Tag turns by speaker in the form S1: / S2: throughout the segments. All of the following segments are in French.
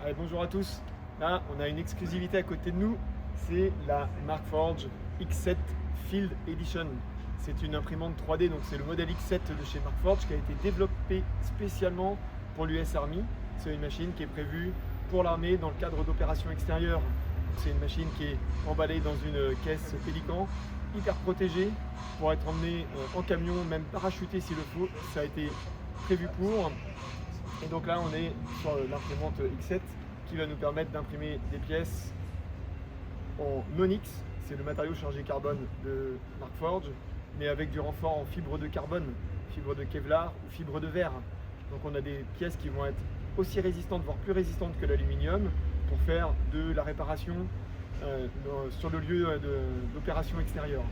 S1: Allez, bonjour à tous. Là, on a une exclusivité à côté de nous. C'est la Markforged X7 Field Edition. C'est une imprimante 3D, donc c'est le modèle X7 de chez Markforged qui a été développé spécialement pour l'US Army. C'est une machine qui est prévue pour l'armée dans le cadre d'opérations extérieures. C'est une machine qui est emballée dans une caisse Pélican, hyper protégée pour être emmenée en camion, même parachutée s'il le faut. Ça a été prévu pour. Et donc là, on est sur l'imprimante X7 qui va nous permettre d'imprimer des pièces en Onyx, c'est le matériau chargé carbone de Markforged, mais avec du renfort en fibre de carbone, fibre de Kevlar ou fibre de verre. Donc on a des pièces qui vont être aussi résistantes, voire plus résistantes que l'aluminium, pour faire de la réparation sur le lieu d'opération extérieure.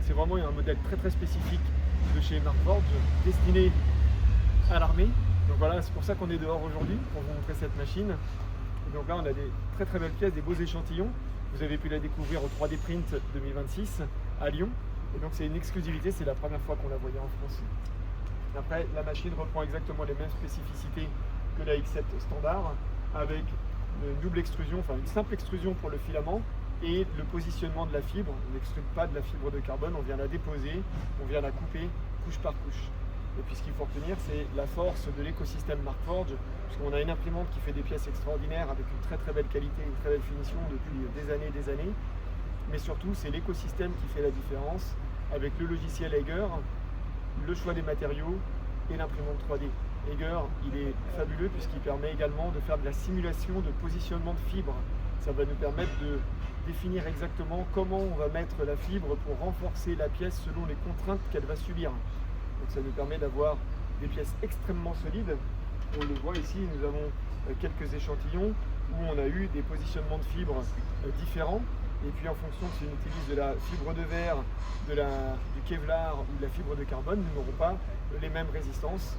S1: C'est vraiment un modèle très spécifique de chez Markforged, destiné à l'armée. Donc voilà, c'est pour ça qu'on est dehors aujourd'hui, pour vous montrer cette machine. Et donc là, on a des très belles pièces, des beaux échantillons. Vous avez pu la découvrir au 3D Print 2026 à Lyon. Et donc c'est une exclusivité, c'est la première fois qu'on la voyait en France. Après, la machine reprend exactement les mêmes spécificités que la X7 standard, avec une double extrusion, enfin une simple extrusion pour le filament, et le positionnement de la fibre. On n'extrude pas de la fibre de carbone, on vient la déposer, on vient la couper couche par couche. Et puis ce qu'il faut retenir, c'est la force de l'écosystème Markforged, puisqu'on a une imprimante qui fait des pièces extraordinaires avec une très belle qualité, une très belle finition depuis des années. Mais surtout, c'est l'écosystème qui fait la différence avec le logiciel Eiger, le choix des matériaux et l'imprimante 3D. Eiger, il est fabuleux puisqu'il permet également de faire de la simulation de positionnement de fibres. Ça va nous permettre de définir exactement comment on va mettre la fibre pour renforcer la pièce selon les contraintes qu'elle va subir. Donc ça nous permet d'avoir des pièces extrêmement solides. On le voit ici, nous avons quelques échantillons où on a eu des positionnements de fibres différents. Et puis en fonction si on utilise de la fibre de verre, du Kevlar ou de la fibre de carbone, nous n'aurons pas les mêmes résistances.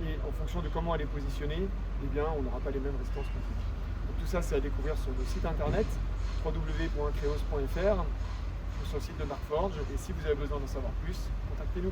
S1: Et en fonction de comment elle est positionnée, eh bien, on n'aura pas les mêmes résistances non plus. Donc tout ça, c'est à découvrir sur le site internet www.creos.fr ou sur le site de Markforged. Et si vous avez besoin d'en savoir plus, contactez-nous.